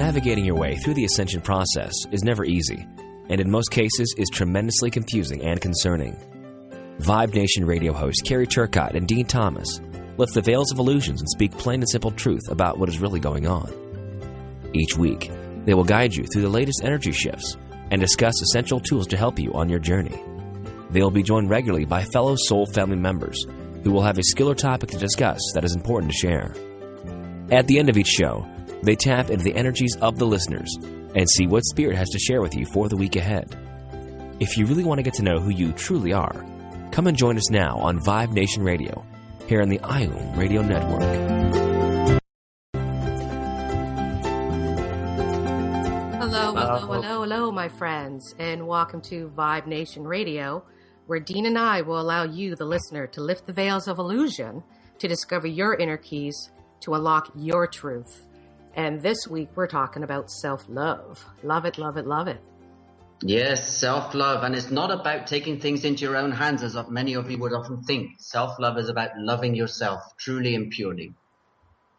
Navigating your way through the ascension process is never easy, and in most cases is tremendously confusing and concerning. Vibe Nation radio hosts Carrie Turcotte and Dean Thomas lift the veils of illusions and speak plain and simple truth about what is really going on. Each week, they will guide you through the latest energy shifts and discuss essential tools to help you on your journey. They will be joined regularly by fellow soul family members who will have a skill or topic to discuss that is important to share. At the end of each show, they tap into the energies of the listeners and see what Spirit has to share with you for the week ahead. If you really want to get to know who you truly are, come and join us now on Vibe Nation Radio, here on the IOM Radio Network. Hello, my friends, and welcome to Vibe Nation Radio, where Dean and I will allow you, the listener, to lift the veils of illusion, to discover your inner keys, to unlock your truth. And this week, we're talking about self-love. Love it, love it, love it. Yes, self-love. And it's not about taking things into your own hands, as many of you would often think. Self-love is about loving yourself truly and purely.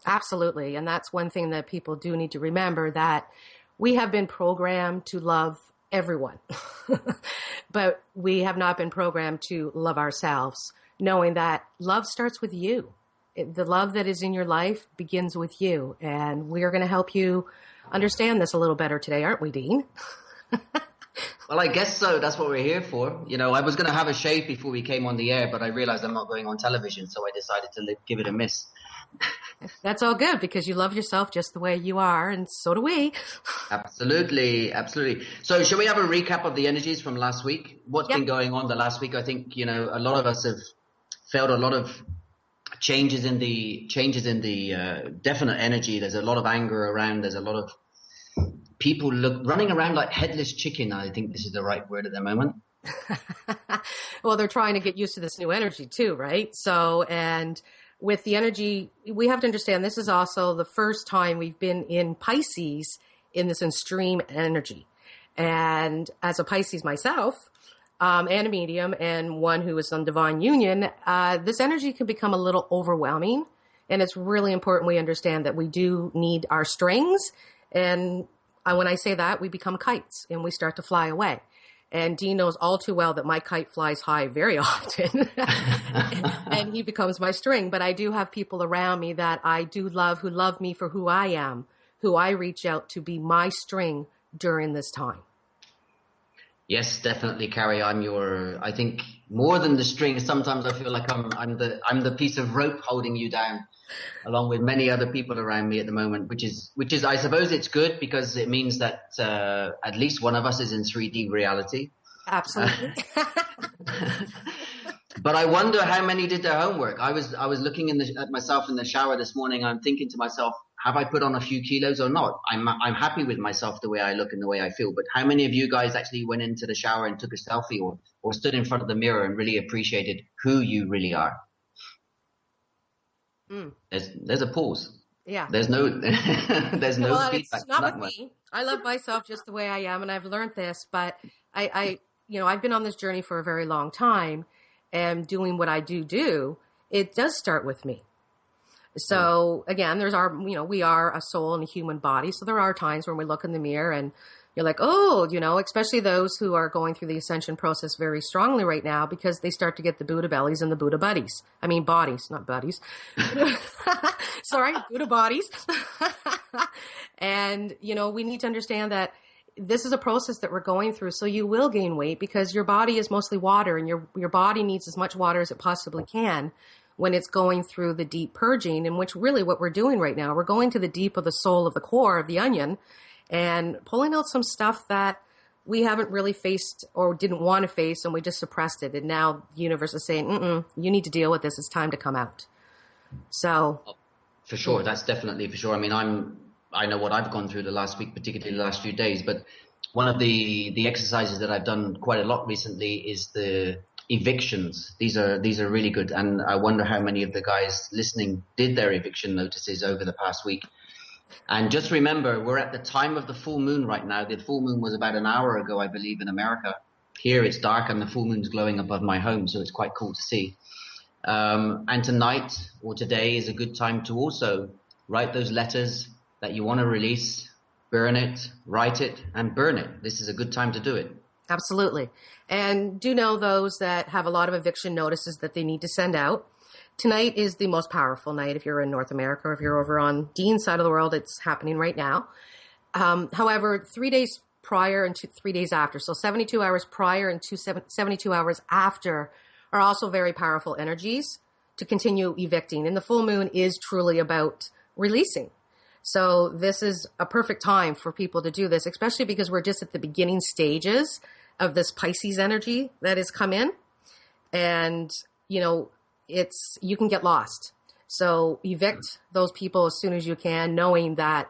Absolutely. And that's one thing that people do need to remember, that we have been programmed to love everyone, but we have not been programmed to love ourselves, knowing that love starts with you. The love that is in your life begins with you. And we are going to help you understand this a little better today, aren't we, Dean? Well, I guess so. That's what we're here for. You know, I was going to have a shave before we came on the air, but I realized I'm not going on television, so I decided to give it a miss. That's all good, because you love yourself just the way you are, and so do we. Absolutely, absolutely. So shall we have a recap of the energies from last week? What's been going on the last week? I think, you know, a lot of us have felt a lot of changes in the definite energy. There's a lot of anger around. There's a lot of people running around like headless chicken. I think this is the right word at the moment. Well, they're trying to get used to this new energy too, right? So, and with the energy, we have to understand this is also the first time we've been in Pisces in this extreme energy. And as a Pisces myself, and a medium, and one who is on divine union, this energy can become a little overwhelming. And it's really important we understand that we do need our strings. And when I say that, we become kites and we start to fly away. And Dean knows all too well that my kite flies high very often and he becomes my string. But I do have people around me that I do love, who love me for who I am, who I reach out to be my string during this time. Yes, definitely, Carrie. I think more than the string. Sometimes I feel like I'm the piece of rope holding you down, along with many other people around me at the moment, which is I suppose it's good, because it means that at least one of us is in 3D reality. Absolutely. But I wonder how many did their homework. I was looking at myself in the shower this morning. I'm thinking to myself, have I put on a few kilos or not? I'm happy with myself, the way I look and the way I feel. But how many of you guys actually went into the shower and took a selfie or stood in front of the mirror and really appreciated who you really are? There's a pause. Yeah. There's no feedback. It's not with me. I love myself just the way I am, and I've learned this. But I've been on this journey for a very long time, and doing what I do, it does start with me. So again, we are a soul and a human body. So there are times when we look in the mirror and you're like, oh, especially those who are going through the ascension process very strongly right now, because they start to get the Buddha bellies and the Buddha buddies. I mean, bodies, not buddies. Sorry, Buddha bodies. And, we need to understand that this is a process that we're going through. So you will gain weight, because your body is mostly water, and your body needs as much water as it possibly can when it's going through the deep purging, in which really what we're doing right now, we're going to the deep of the soul, of the core of the onion, and pulling out some stuff that we haven't really faced or didn't want to face, and we just suppressed it. And now the universe is saying, you need to deal with this. It's time to come out. So. For sure. That's definitely for sure. I mean, I know what I've gone through the last week, particularly the last few days, but one of the exercises that I've done quite a lot recently is the evictions. These are really good, and I wonder how many of the guys listening did their eviction notices over the past week. And just remember, we're at the time of the full moon right now. The full moon was about an hour ago, I believe, in America. Here it's dark and the full moon's glowing above my home, so it's quite cool to see. And tonight or today is a good time to also write those letters that you want to release, burn it, write it, and burn it. This is a good time to do it. Absolutely. And do know those that have a lot of eviction notices that they need to send out. Tonight is the most powerful night if you're in North America, or if you're over on Deane's side of the world, it's happening right now. However, 3 days prior and 3 days after, so 72 hours prior and 72 hours after, are also very powerful energies to continue evicting. And the full moon is truly about releasing. So this is a perfect time for people to do this, especially because we're just at the beginning stages of this Pisces energy that has come in. And, you know, you can get lost. So evict those people as soon as you can, knowing that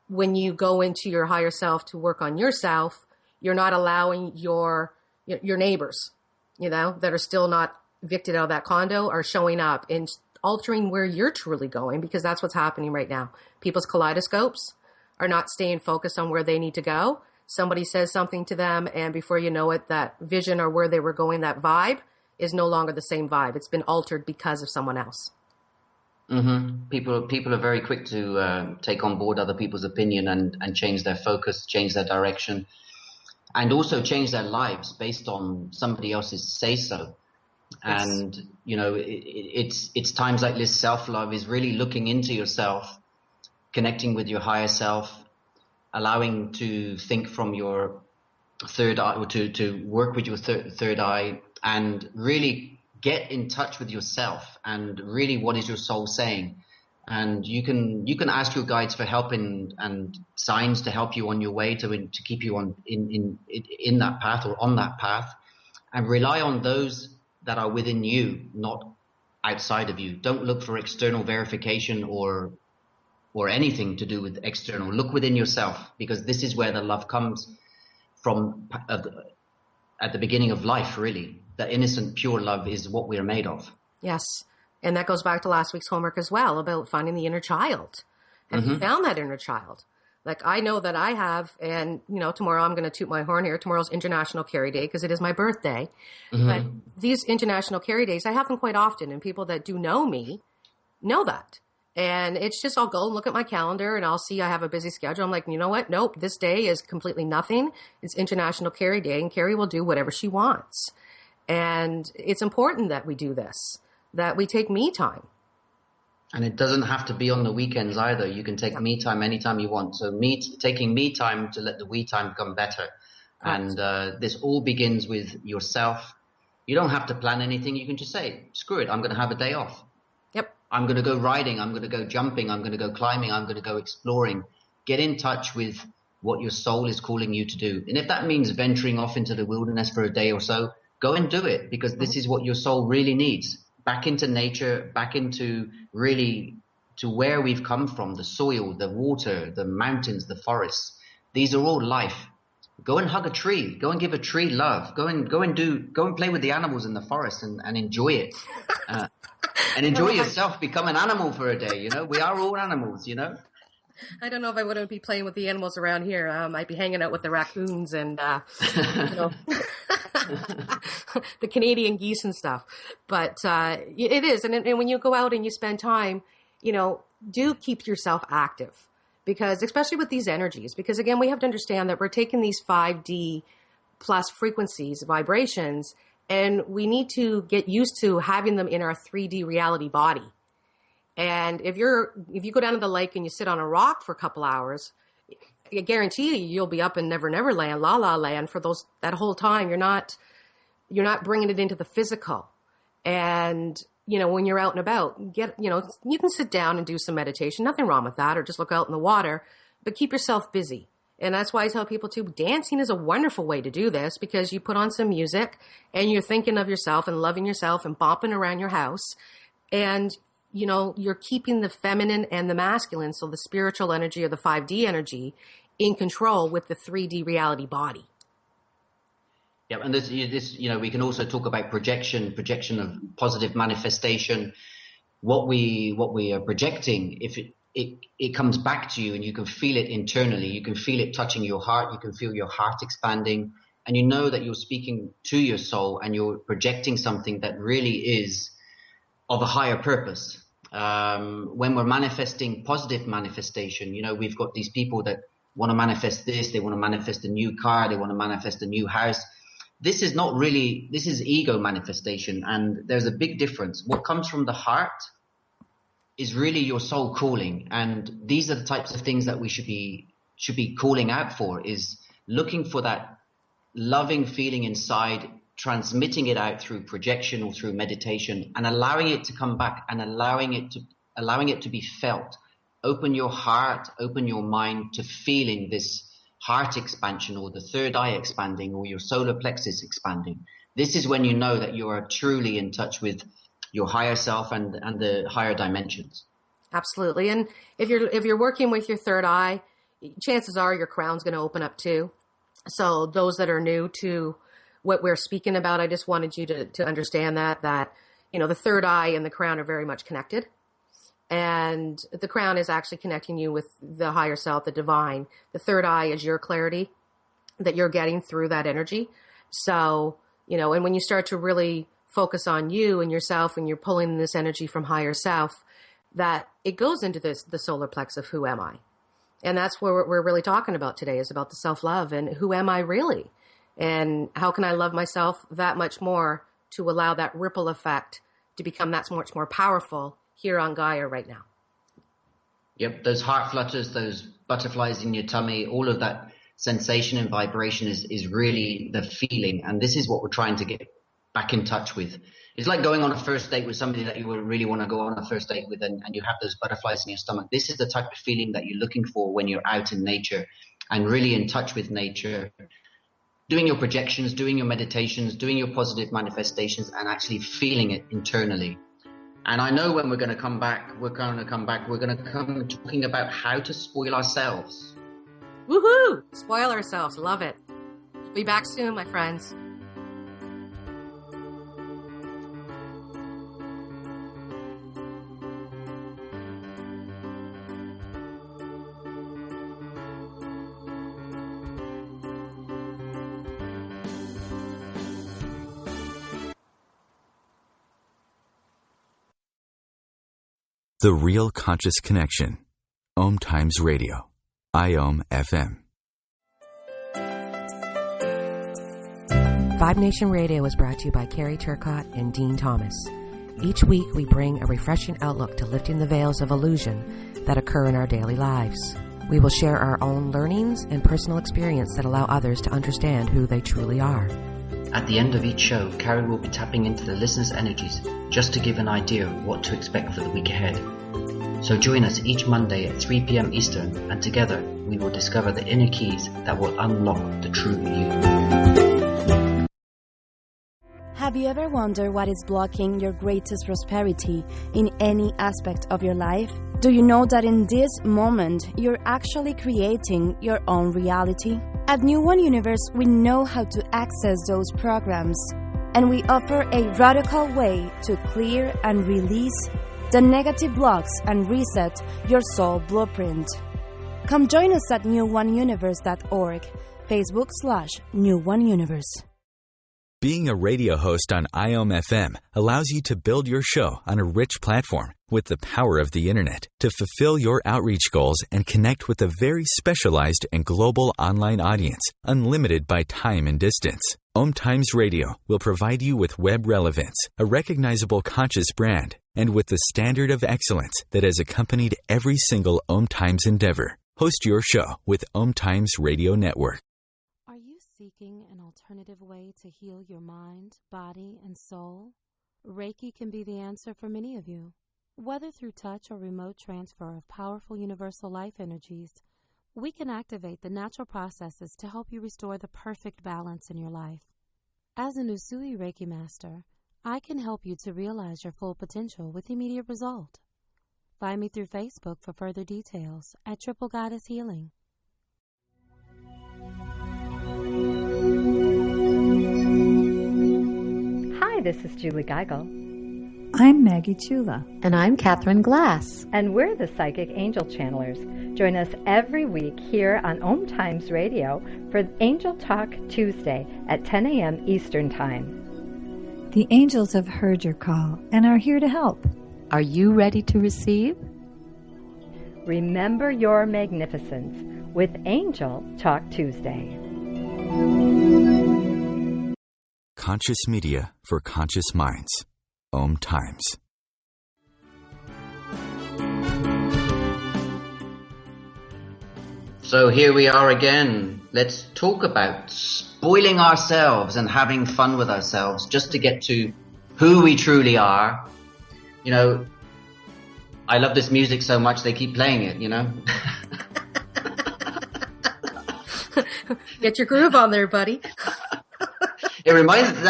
when you go into your higher self to work on yourself, you're not allowing your neighbors, you know, that are still not evicted out of that condo are showing up and altering where you're truly going, because that's what's happening right now. People's kaleidoscopes are not staying focused on where they need to go. Somebody says something to them, and before you know it, that vision or where they were going, that vibe, is no longer the same vibe. It's been altered because of someone else. Mm-hmm. People are very quick to take on board other people's opinion and change their focus, change their direction, and also change their lives based on somebody else's say-so. Yes. And, you know, it's times like this, self-love is really looking into yourself, connecting with your higher self, allowing to think from your third eye, or to work with your third eye, and really get in touch with yourself and really what is your soul saying. And you can ask your guides for help and signs to help you on your way to keep you on in that path or on that path, and rely on those that are within you, not outside of you. Don't look for external verification or anything to do with external. Look within yourself, because this is where the love comes from at the beginning of life, really. The innocent, pure love is what we are made of. Yes. And that goes back to last week's homework as well, about finding the inner child. Have you found that inner child? Like, I know that I have, and, you know, tomorrow I'm going to toot my horn here. Tomorrow's International Carrie Day because it is my birthday. Mm-hmm. But these International Carrie Days, I have them quite often, and people that do know me know that. And it's just, I'll go and look at my calendar and I'll see I have a busy schedule. I'm like, you know what? Nope, this day is completely nothing. It's International Carrie Day, and Carrie will do whatever she wants. And it's important that we do this, that we take me time. And it doesn't have to be on the weekends either. You can take me time anytime you want. So taking me time to let the we time come better. Right. And this all begins with yourself. You don't have to plan anything. You can just say, screw it, I'm going to have a day off. Yep. I'm going to go riding. I'm going to go jumping. I'm going to go climbing. I'm going to go exploring. Get in touch with what your soul is calling you to do. And if that means venturing off into the wilderness for a day or so, go and do it, because this is what your soul really needs. Back into nature, back into really to where we've come from, the soil, the water, the mountains, the forests. These are all life. Go and hug a tree. Go and give a tree love. Go and play with the animals in the forest and enjoy it. And enjoy yourself. Become an animal for a day. You know, we are all animals, you know. I don't know if I wouldn't be playing with the animals around here. I might be hanging out with the raccoons and, you know, the Canadian geese and stuff. But it is. And when you go out and you spend time, you know, do keep yourself active, because especially with these energies, because again, we have to understand that we're taking these 5D plus frequencies, vibrations, and we need to get used to having them in our 3D reality body. And if you go down to the lake and you sit on a rock for a couple hours, I guarantee you'll be up in Never Never Land, La La Land for that whole time. You're not bringing it into the physical. And, you know, when you're out and about, you can sit down and do some meditation. Nothing wrong with that, or just look out in the water, but keep yourself busy. And that's why I tell people too, dancing is a wonderful way to do this, because you put on some music and you're thinking of yourself and loving yourself and bopping around your house. And you know, you're keeping the feminine and the masculine, so the spiritual energy or the 5D energy, in control with the 3D reality body. Yeah, and this, you know, we can also talk about projection of positive manifestation. What we are projecting, if it comes back to you and you can feel it internally, you can feel it touching your heart, you can feel your heart expanding, and you know that you're speaking to your soul and you're projecting something that really is of a higher purpose. When we're manifesting positive manifestation, you know, we've got these people that want to manifest this, they want to manifest a new car, they want to manifest a new house. This is not really, this is ego manifestation, and there's a big difference. What comes from the heart is really your soul calling, and these are the types of things that we should be calling out for, is looking for that loving feeling inside, transmitting it out through projection or through meditation, and allowing it to come back and allowing it to be felt. Open your heart, open your mind to feeling this heart expansion, or the third eye expanding, or your solar plexus expanding. This is when you know that you are truly in touch with your higher self and the higher dimensions. Absolutely. And if you're working with your third eye, chances are your crown's going to open up too. So those that are new to what we're speaking about, I just wanted you to understand that, you know, the third eye and the crown are very much connected. And the crown is actually connecting you with the higher self, the divine. The third eye is your clarity that you're getting through that energy. So, you know, and when you start to really focus on you and yourself, and you're pulling this energy from higher self, that it goes into the solar plex of who am I? And that's what we're really talking about today, is about the self-love and who am I really? And how can I love myself that much more to allow that ripple effect to become that much more powerful here on Gaia right now. Yep, those heart flutters, those butterflies in your tummy, all of that sensation and vibration is really the feeling. And this is what we're trying to get back in touch with. It's like going on a first date with somebody that you would really want to go on a first date with, and you have those butterflies in your stomach. This is the type of feeling that you're looking for when you're out in nature and really in touch with nature, doing your projections, doing your meditations, doing your positive manifestations, and actually feeling it internally. And I know when we're going to come back, we're going to come talking about how to spoil ourselves. Woohoo! Spoil ourselves. Love it. Be back soon, my friends. The Real Conscious Connection. OMTImes Radio. IOM FM. Vibe Nation Radio is brought to you by Carrie Turcotte and Deane Thomas. Each week we bring a refreshing outlook to lifting the veils of illusion that occur in our daily lives. We will share our own learnings and personal experience that allow others to understand who they truly are. At the end of each show, Carrie will be tapping into the listeners' energies just to give an idea of what to expect for the week ahead. So join us each Monday at 3 p.m. Eastern, and together we will discover the inner keys that will unlock the true you. Have you ever wondered what is blocking your greatest prosperity in any aspect of your life? Do you know that in this moment, you're actually creating your own reality? At New One Universe, we know how to access those programs, and we offer a radical way to clear and release the negative blocks and reset your soul blueprint. Come join us at newoneuniverse.org, Facebook/New One Universe. Being a radio host on IOM FM allows you to build your show on a rich platform with the power of the internet to fulfill your outreach goals and connect with a very specialized and global online audience, unlimited by time and distance. OMTImes Radio will provide you with web relevance, a recognizable conscious brand, and with the standard of excellence that has accompanied every single OMTImes endeavor. Host your show with OMTImes Radio Network. Are you seeking an alternative way to heal your mind, body, and soul? Reiki can be the answer for many of you. Whether through touch or remote transfer of powerful universal life energies, we can activate the natural processes to help you restore the perfect balance in your life. As an Usui Reiki Master, I can help you to realize your full potential with immediate result. Find me through Facebook for further details at Triple Goddess Healing. Hi, this is Julie Geigel. I'm Maggie Chula. And I'm Catherine Glass. And we're the Psychic Angel Channelers. Join us every week here on OMTImes Radio for Angel Talk Tuesday at 10 a.m. Eastern Time. The angels have heard your call and are here to help. Are you ready to receive? Remember your magnificence. with Angel Talk Tuesday. Conscious media for conscious minds. OMTImes. So here we are again. Let's talk about spoiling ourselves and having fun with ourselves just to get to who we truly are. You know, I love this music so much they keep playing it, you know. Get your groove on there, buddy. That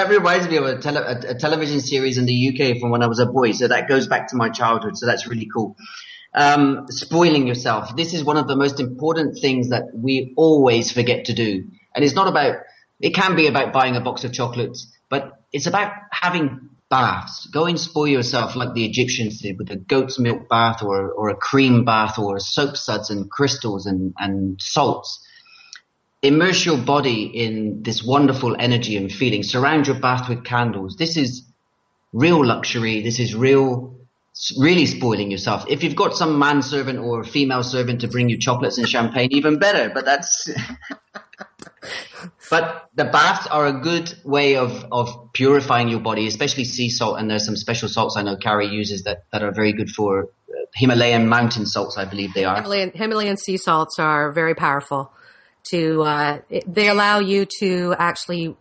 reminds me of a television series in the UK from when I was a boy. So that goes back to my childhood. So that's really cool. Spoiling yourself. This is one of the most important things that we always forget to do. And it's not about, it can be about buying a box of chocolates, but it's about having baths. Go and spoil yourself like the Egyptians did with a goat's milk bath or a cream bath or soap suds and crystals and salts. Immerse your body in this wonderful energy and feeling. Surround your bath with candles. This is real luxury. This is really spoiling yourself. If you've got some manservant or female servant to bring you chocolates and champagne, even better. But but the baths are a good way of purifying your body, especially sea salt. And there's some special salts I know Carrie uses that are very good for Himalayan mountain salts, I believe they are. Himalayan sea salts are very powerful. They allow you to actually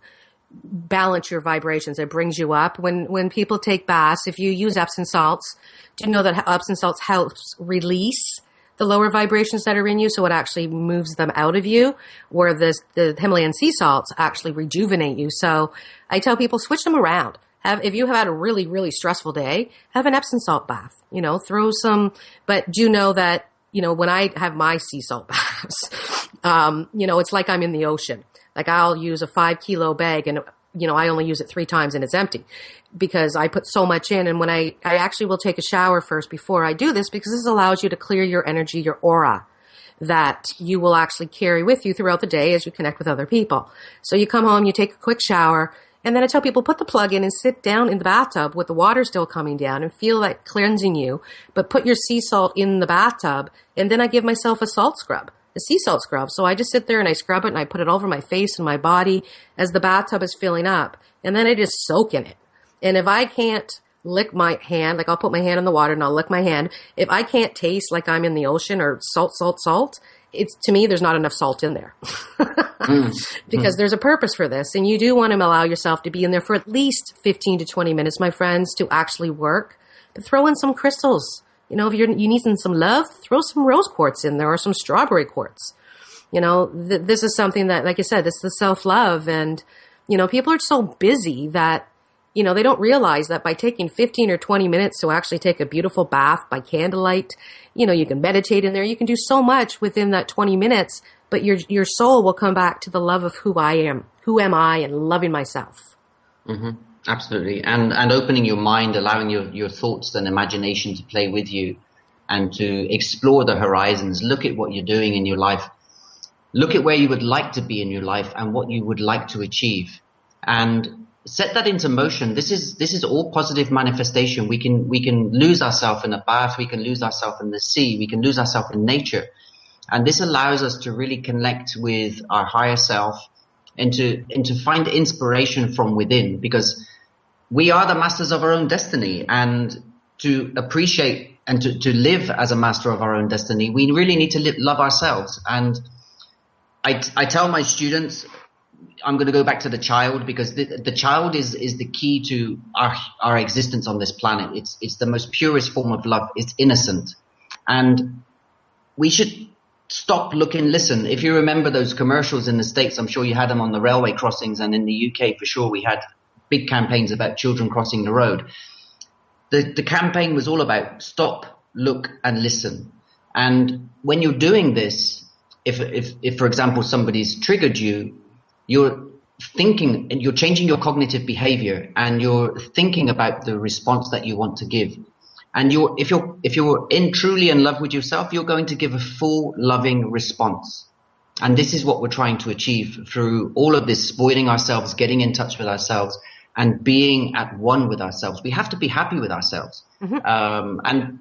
balance your vibrations. It brings you up. When people take baths, if you use Epsom salts, do you know that Epsom salts helps release the lower vibrations that are in you, so it actually moves them out of you, where the Himalayan sea salts actually rejuvenate you. So I tell people, switch them around. If you have had a really, really stressful day, have an Epsom salt bath. Throw some, but do know that, when I have my sea salt baths, it's like I'm in the ocean. Like I'll use a 5-kilo bag and, I only use it 3 times and it's empty because I put so much in. And when I actually will take a shower first before I do this, because this allows you to clear your energy, your aura that you will actually carry with you throughout the day as you connect with other people. So you come home, you take a quick shower, and then I tell people, put the plug in and sit down in the bathtub with the water still coming down and feel that cleansing you, but put your sea salt in the bathtub. And then I give myself a salt scrub, a sea salt scrub. So I just sit there and I scrub it and I put it over my face and my body as the bathtub is filling up. And then I just soak in it. And if I can't lick my hand, like I'll put my hand in the water and I'll lick my hand. If I can't taste like I'm in the ocean or salt, to me, there's not enough salt in there because there's a purpose for this. And you do want to allow yourself to be in there for at least 15 to 20 minutes, my friends, to actually work. But throw in some crystals. If you need some love, throw some rose quartz in there or some strawberry quartz. This is something that, like I said, this is the self-love. And, people are so busy that, they don't realize that by taking 15 or 20 minutes to actually take a beautiful bath by candlelight, you can meditate in there. You can do so much within that 20 minutes, but your soul will come back to the love of who I am, who am I, and loving myself. Mm-hmm. Absolutely. And opening your mind, allowing your thoughts and imagination to play with you and to explore the horizons. Look at what you're doing in your life. Look at where you would like to be in your life and what you would like to achieve. And set that into motion. This is all positive manifestation. We can lose ourselves in a bath. We can lose ourselves in the sea. We can lose ourselves in nature. And this allows us to really connect with our higher self and to find inspiration from within, because we are the masters of our own destiny. And to appreciate and to live as a master of our own destiny, we really need to love ourselves. And I tell my students, I'm going to go back to the child, because the child is the key to our existence on this planet. It's the most purest form of love. It's innocent. And we should stop, look, and listen. If you remember those commercials in the States, I'm sure you had them on the railway crossings, and in the UK for sure we had big campaigns about children crossing the road. The campaign was all about stop, look, and listen. And when you're doing this, if for example somebody's triggered you, you're thinking and you're changing your cognitive behavior, and you're thinking about the response that you want to give. And if you're truly in love with yourself, you're going to give a full loving response. And this is what we're trying to achieve through all of this, spoiling ourselves, getting in touch with ourselves, and being at one with ourselves. We have to be happy with ourselves. Mm-hmm. And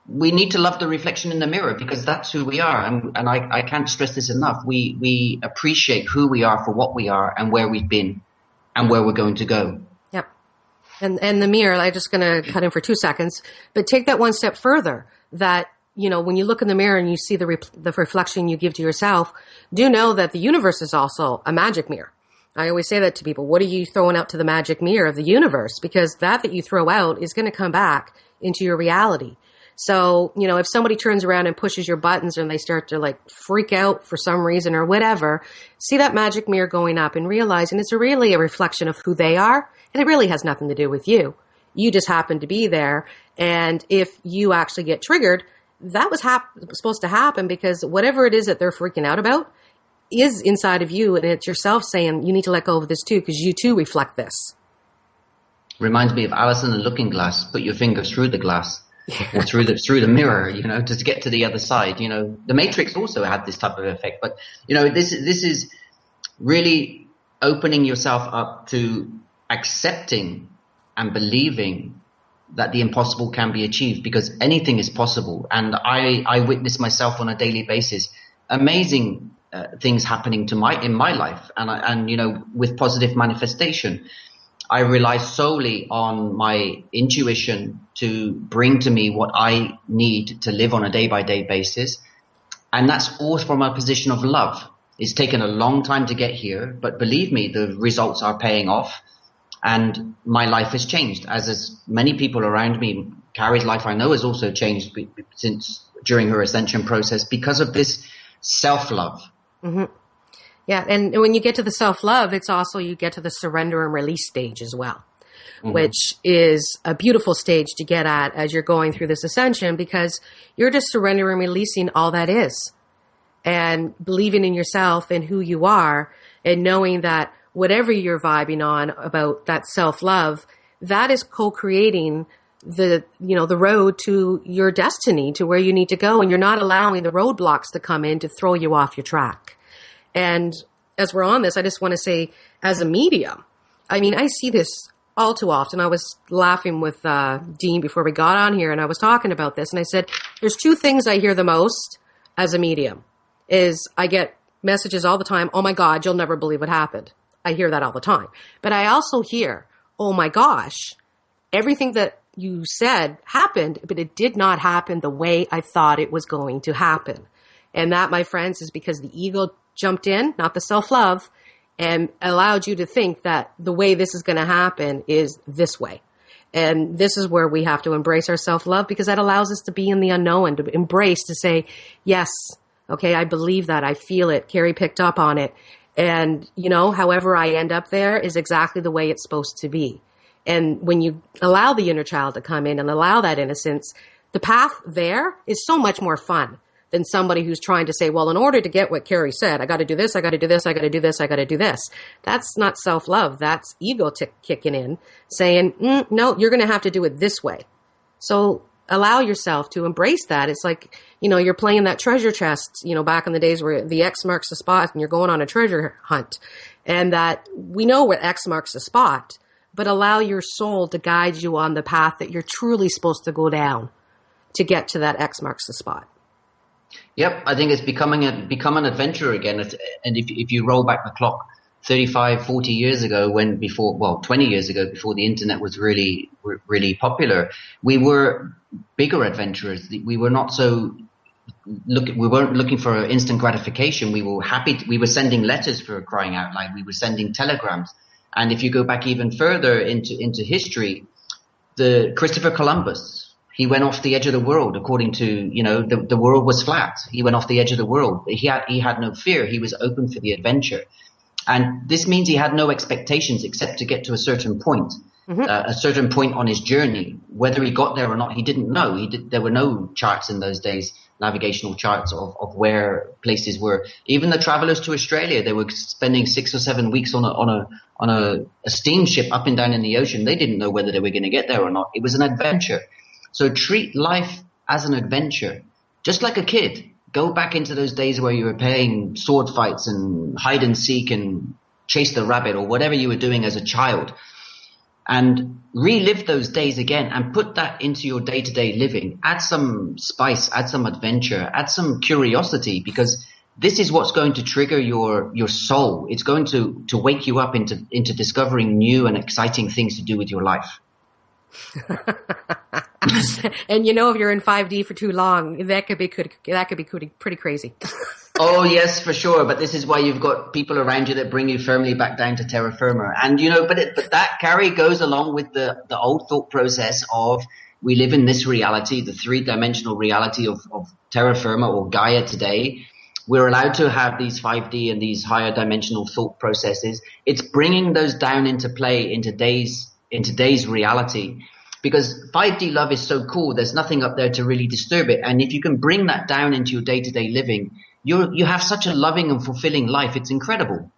we need to love the reflection in the mirror, because that's who we are. And I can't stress this enough. We appreciate who we are for what we are and where we've been and where we're going to go. Yep. And the mirror, I'm just going to cut in for 2 seconds, but take that one step further, that, when you look in the mirror and you see the reflection you give to yourself, do know that the universe is also a magic mirror. I always say that to people. What are you throwing out to the magic mirror of the universe? Because that you throw out is going to come back into your reality. So, if somebody turns around and pushes your buttons and they start to like freak out for some reason or whatever, see that magic mirror going up and realizing it's really a reflection of who they are. And it really has nothing to do with you. You just happen to be there. And if you actually get triggered, that was supposed to happen, because whatever it is that they're freaking out about is inside of you. And it's yourself saying, you need to let go of this too, because you too reflect this. Reminds me of Alice in the Looking Glass. Put your finger through the glass. Or through the mirror, to get to the other side. The Matrix also had this type of effect. But, this is really opening yourself up to accepting and believing that the impossible can be achieved, because anything is possible. And I witness myself on a daily basis, amazing things happening in my life, and with positive manifestation. I rely solely on my intuition to bring to me what I need to live on a day-by-day basis. And that's all from a position of love. It's taken a long time to get here, but believe me, the results are paying off. And my life has changed, as many people around me. Carrie's life, I know, has also changed since during her ascension process, because of this self-love. Mm-hmm. Yeah, and when you get to the self-love, it's also you get to the surrender and release stage as well, which is a beautiful stage to get at as you're going through this ascension, because you're just surrendering and releasing all that is, and believing in yourself and who you are, and knowing that whatever you're vibing on about that self-love, that is co-creating the road to your destiny, to where you need to go, and you're not allowing the roadblocks to come in to throw you off your track. And as we're on this, I just want to say, as a medium, I see this all too often. I was laughing with Dean before we got on here, and I was talking about this, and I said, there's two things I hear the most as a medium. Is I get messages all the time, oh my God, you'll never believe what happened. I hear that all the time. But I also hear, oh my gosh, everything that you said happened, but it did not happen the way I thought it was going to happen. And that, my friends, is because the ego jumped in, not the self-love, and allowed you to think that the way this is going to happen is this way. And this is where we have to embrace our self-love, because that allows us to be in the unknown, to embrace, to say, yes, okay, I believe that, I feel it, Carrie picked up on it. And, however I end up there is exactly the way it's supposed to be. And when you allow the inner child to come in and allow that innocence, the path there is so much more fun than somebody who's trying to say, well, in order to get what Carrie said, I got to do this, I got to do this, I got to do this, I got to do this. That's not self-love. That's ego kicking in, saying, no, you're going to have to do it this way. So allow yourself to embrace that. It's like, you're playing that treasure chest, back in the days where the X marks the spot and you're going on a treasure hunt. And that we know where X marks the spot, but allow your soul to guide you on the path that you're truly supposed to go down to get to that X marks the spot. Yep, I think it's become an adventure again. And if you roll back the clock 35, 40 years ago, 20 years ago, before the internet was really popular, we were bigger adventurers. We were not so we weren't looking for instant gratification. We were we were sending letters, for crying out loud. We were sending telegrams. And if you go back even further into history, the Christopher Columbus, he went off the edge of the world. According to, the world was flat. He went off the edge of the world. He had no fear. He was open for the adventure. And this means he had no expectations except to get to a certain point, a certain point on his journey. Whether he got there or not, he didn't know. There were no charts in those days, navigational charts of where places were. Even the travelers to Australia, they were spending 6 or 7 weeks on a steamship up and down in the ocean. They didn't know whether they were going to get there or not. It was an adventure. So treat life as an adventure, just like a kid. Go back into those days where you were playing sword fights and hide and seek and chase the rabbit or whatever you were doing as a child. and relive those days again and put that into your day-to-day living. Add some spice, add some adventure, add some curiosity, because this is what's going to trigger your soul. It's going to wake you up into discovering new and exciting things to do with your life. And if you're in 5D for too long, that could be pretty crazy. Oh yes, for sure. But this is why you've got people around you that bring you firmly back down to terra firma. And but that, Carrie, goes along with the old thought process of we live in this reality, the 3-dimensional reality of terra firma or Gaia today. We're allowed to have these 5D and these higher dimensional thought processes. It's bringing those down into play in today's reality, because 5D love is so cool. There's nothing up there to really disturb it. And if you can bring that down into your day-to-day living, you have such a loving and fulfilling life. It's incredible.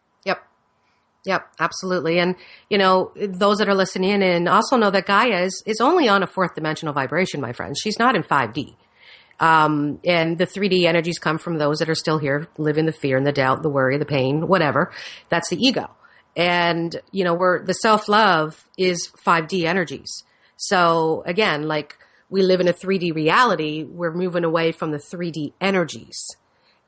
Yep, absolutely. And, those that are listening in and also know that Gaia is only on a 4th dimensional vibration, my friends. She's not in 5D. And the 3D energies come from those that are still here, living the fear and the doubt, the worry, the pain, whatever. That's the ego. And, the self-love is 5D energies. So again, like we live in a 3D reality, we're moving away from the 3D energies.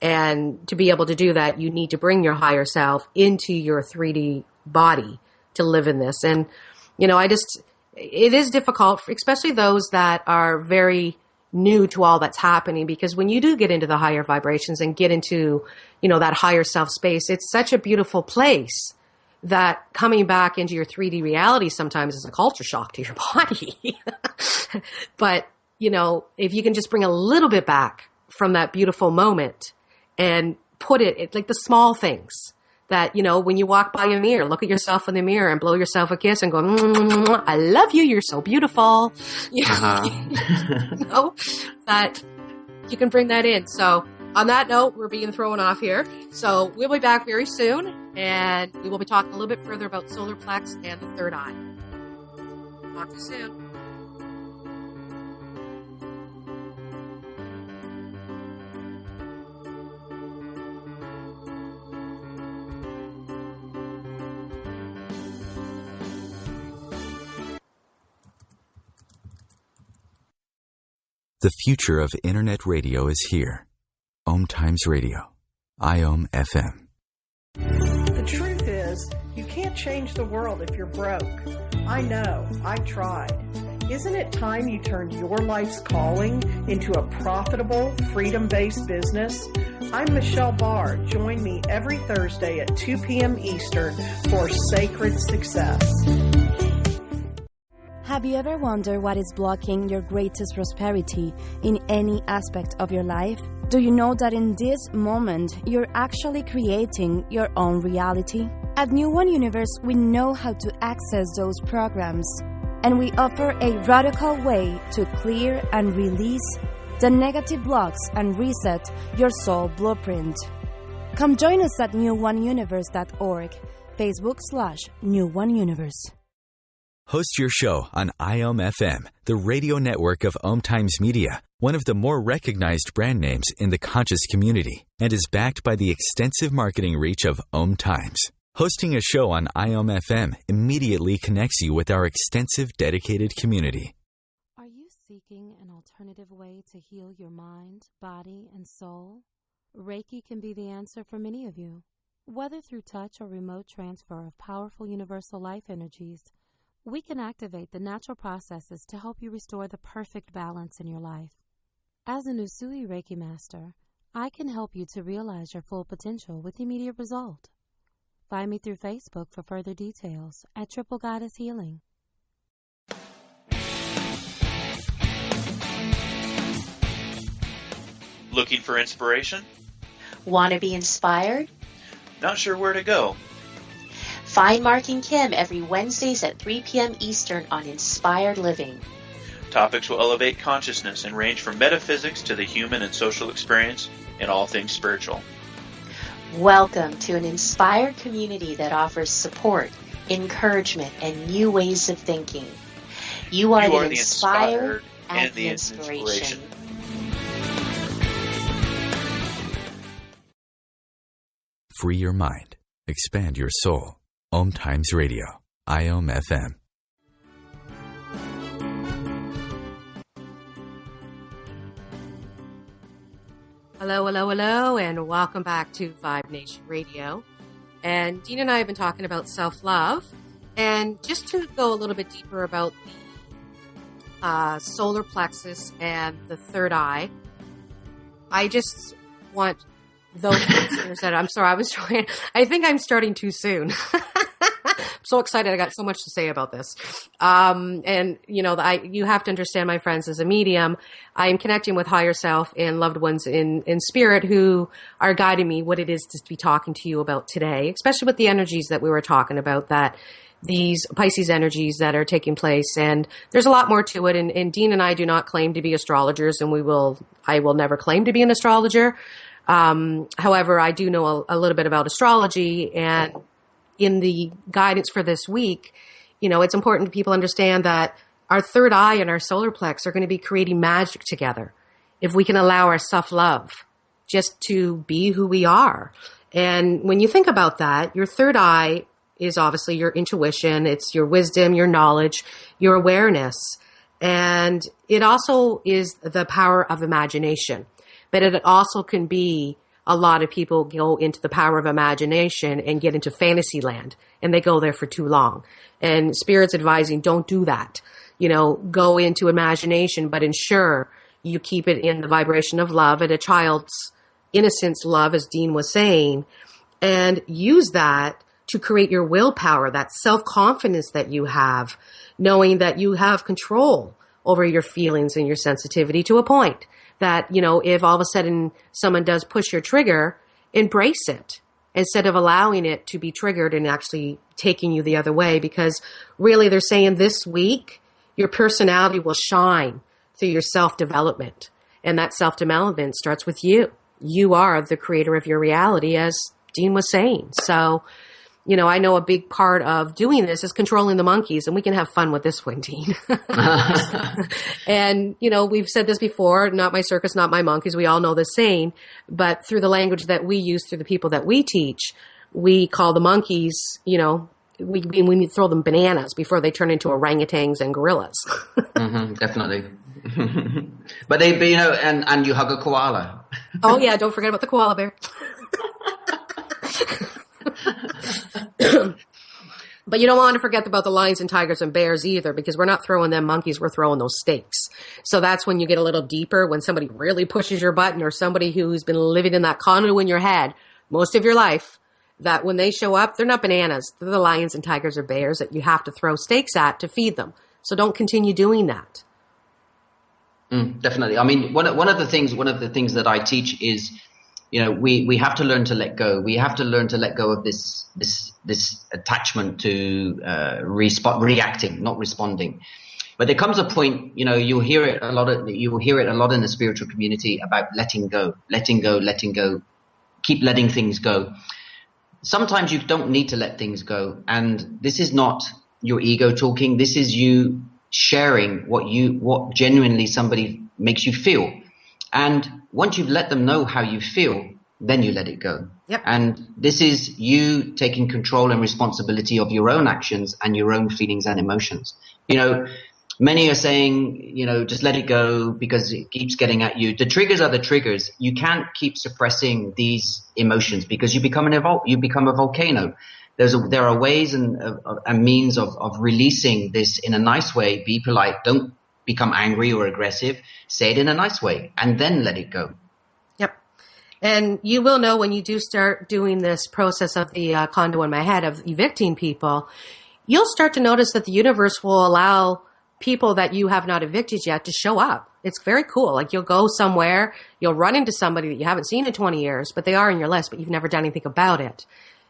And to be able to do that, you need to bring your higher self into your 3D body to live in this. And, it is difficult, especially those that are very new to all that's happening, because when you do get into the higher vibrations and get into, that higher self space, it's such a beautiful place that coming back into your 3D reality sometimes is a culture shock to your body. But, if you can just bring a little bit back from that beautiful moment and put it like the small things that, when you walk by a mirror, look at yourself in the mirror and blow yourself a kiss and go, I love you. You're so beautiful. That you can bring that in. So on that note, we're being thrown off here. So we'll be back very soon, and we will be talking a little bit further about solar plex and the third eye. Talk to you soon. The future of Internet radio is here. OMTImes Radio. IOM FM. The truth is, you can't change the world if you're broke. I know. I tried. Isn't it time you turned your life's calling into a profitable, freedom-based business? I'm Michelle Barr. Join me every Thursday at 2 p.m. Eastern for Sacred Success. Have you ever wondered what is blocking your greatest prosperity in any aspect of your life? Do you know that in this moment, you're actually creating your own reality? At New One Universe, we know how to access those programs, and we offer a radical way to clear and release the negative blocks and reset your soul blueprint. Come join us at newoneuniverse.org, Facebook/New One Universe. Host your show on IOM FM, the radio network of OMTImes Media, one of the more recognized brand names in the conscious community, and is backed by the extensive marketing reach of OMTImes. Hosting a show on IOM FM immediately connects you with our extensive dedicated community. Are you seeking an alternative way to heal your mind, body, and soul? Reiki can be the answer for many of you. Whether through touch or remote transfer of powerful universal life energies, we can activate the natural processes to help you restore the perfect balance in your life. As an Usui Reiki Master, I can help you to realize your full potential with immediate result. Find me through Facebook for further details at Triple Goddess Healing. Looking for inspiration? Want to be inspired? Not sure where to go? Find Mark and Kim every Wednesdays at 3 p.m. Eastern on Inspired Living. Topics will elevate consciousness and range from metaphysics to the human and social experience and all things spiritual. Welcome to an inspired community that offers support, encouragement, and new ways of thinking. You are the inspired and the inspiration. Free your mind. Expand your soul. OMTImes Radio. IOM FM. Hello, hello, hello, and welcome back to Vibe Nation Radio. And Dean and I have been talking about self-love. And just to go a little bit deeper about the solar plexus and the third eye, I just want those listeners that I'm sorry, I think I'm starting too soon. I'm so excited. I got so much to say about this. And you have to understand, my friends, as a medium, I am connecting with higher self and loved ones in spirit who are guiding me what it is to be talking to you about today, especially with the energies that we were talking about, that these Pisces energies that are taking place. And there's a lot more to it. And Dean and I do not claim to be astrologers, and I will never claim to be an astrologer. However, I do know a little bit about astrology, and in the guidance for this week, it's important people understand that our third eye and our solar plex are going to be creating magic together if we can allow our self-love just to be who we are. And when you think about that, your third eye is obviously your intuition. It's your wisdom, your knowledge, your awareness. And it also is the power of imagination. But it also can be, a lot of people go into the power of imagination and get into fantasy land, and they go there for too long. And Spirit's advising, don't do that. Go into imagination, but ensure you keep it in the vibration of love and a child's innocence love, as Dean was saying, and use that to create your willpower, that self-confidence that you have, knowing that you have control over your feelings and your sensitivity to a point. That, if all of a sudden someone does push your trigger, embrace it instead of allowing it to be triggered and actually taking you the other way. Because really they're saying this week, your personality will shine through your self-development. And that self-development starts with you. You are the creator of your reality, as Dean was saying. So, I know a big part of doing this is controlling the monkeys, and we can have fun with this one, Dean. And, we've said this before, not my circus, not my monkeys. We all know the saying, but through the language that we use, through the people that we teach, we call the monkeys, we throw them bananas before they turn into orangutans and gorillas. Definitely. But and you hug a koala. Oh yeah, don't forget about the koala bear. But you don't want to forget about the lions and tigers and bears either, because we're not throwing them monkeys, we're throwing those stakes. So that's when you get a little deeper, when somebody really pushes your button, or somebody who's been living in that condo in your head most of your life, that when they show up, they're not bananas. They're the lions and tigers or bears that you have to throw stakes at to feed them. So don't continue doing that. Definitely. I mean, one of the things that I teach is, we have to learn to let go. We have to learn to let go of this attachment to reacting, not responding. But there comes a point, you'll hear it a lot in the spiritual community about letting go, keep letting things go. Sometimes you don't need to let things go, and this is not your ego talking. This is you sharing what genuinely somebody makes you feel. And once you've let them know how you feel, then you let it go. Yep. And this is you taking control and responsibility of your own actions and your own feelings and emotions. Many are saying, just let it go because it keeps getting at you. The triggers are the triggers. You can't keep suppressing these emotions because you become a volcano. There are ways and means of releasing this in a nice way. Be polite. Don't become angry or aggressive. Say it in a nice way and then let it go. Yep. And you will know when you do start doing this process of the condo in my head of evicting people, you'll start to notice that the universe will allow people that you have not evicted yet to show up. It's very cool. Like you'll go somewhere, you'll run into somebody that you haven't seen in 20 years, but they are in your list, but you've never done anything about it.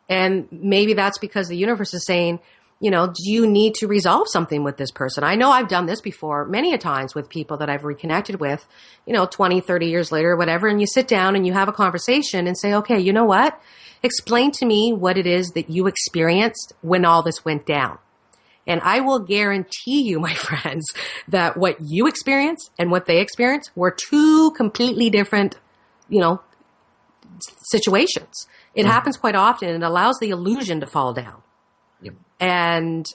And maybe that's because the universe is saying, do you need to resolve something with this person? I know I've done this before many a times with people that I've reconnected with, 20, 30 years later, whatever. And you sit down and you have a conversation and say, okay, you know what? Explain to me what it is that you experienced when all this went down. And I will guarantee you, my friends, that what you experienced and what they experienced were two completely different, situations. It happens quite often and it allows the illusion to fall down. Yep. And,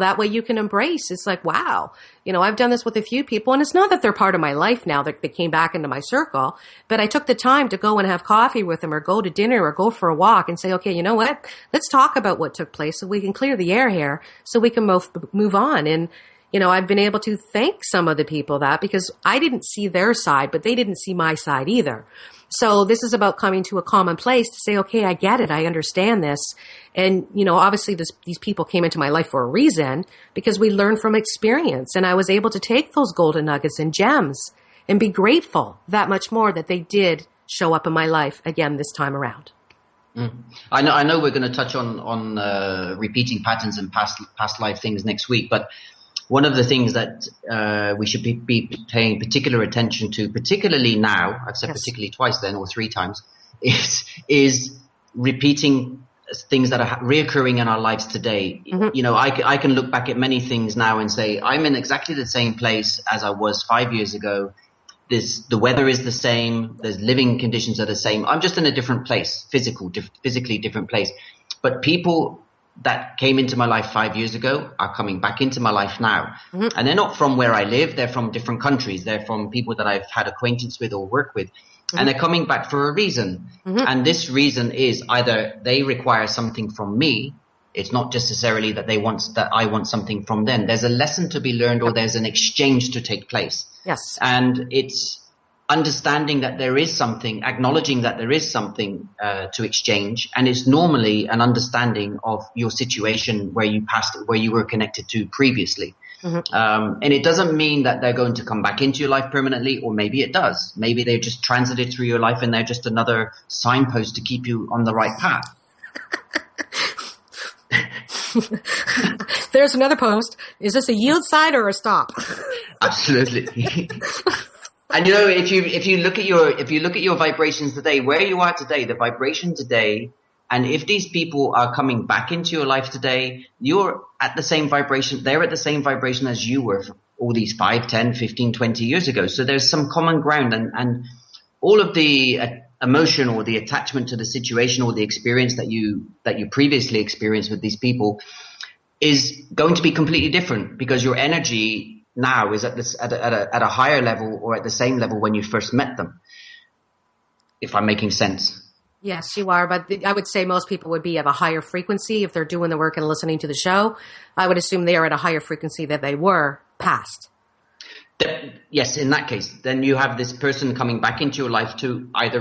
that way you can embrace. It's like, wow, I've done this with a few people, and it's not that they're part of my life now, that they came back into my circle, but I took the time to go and have coffee with them or go to dinner or go for a walk and say, okay, you know what? Let's talk about what took place so we can clear the air here so we can move on. And, I've been able to thank some of the people that, because I didn't see their side, but they didn't see my side either. So this is about coming to a common place to say, okay, I get it. I understand this. And, obviously these people came into my life for a reason, because we learn from experience. And I was able to take those golden nuggets and gems and be grateful that much more that they did show up in my life again this time around. I know we're going to touch on repeating patterns and past life things next week, but one of the things that we should be paying particular attention to, particularly now, I've said particularly twice then, or 3 times, is repeating things that are reoccurring in our lives today. Mm-hmm. I can look back at many things now and say, I'm in exactly the same place as I was 5 years ago. The weather is the same. The living conditions are the same. I'm just in a different place, physically different place. But people that came into my life 5 years ago are coming back into my life now. Mm-hmm. And they're not from where I live. They're from different countries. They're from people that I've had acquaintance with or work with. Mm-hmm. And they're coming back for a reason. Mm-hmm. And this reason is either they require something from me. It's not just necessarily that I want something from them. There's a lesson to be learned, or there's an exchange to take place. Yes. And it's understanding that there is something, acknowledging that there is something to exchange, and it's normally an understanding of your situation where you were connected to previously. Mm-hmm. And it doesn't mean that they're going to come back into your life permanently, or maybe it does. Maybe they've just transited through your life and they're just another signpost to keep you on the right path. There's another post. Is this a yield sign or a stop? Absolutely. And if you look at your vibrations today, where you are today, the vibration today, and if these people are coming back into your life today, you're at the same vibration, they're at the same vibration as you were all these 5, 10, 15, 20 years ago. So there's some common ground, and all of the emotion or the attachment to the situation or the experience that you previously experienced with these people is going to be completely different, because your energy now is at a higher level or at the same level when you first met them, if I'm making sense. Yes, you are. But I would say most people would be at a higher frequency if they're doing the work and listening to the show. I would assume they are at a higher frequency than they were past. Yes, in that case, then you have this person coming back into your life to either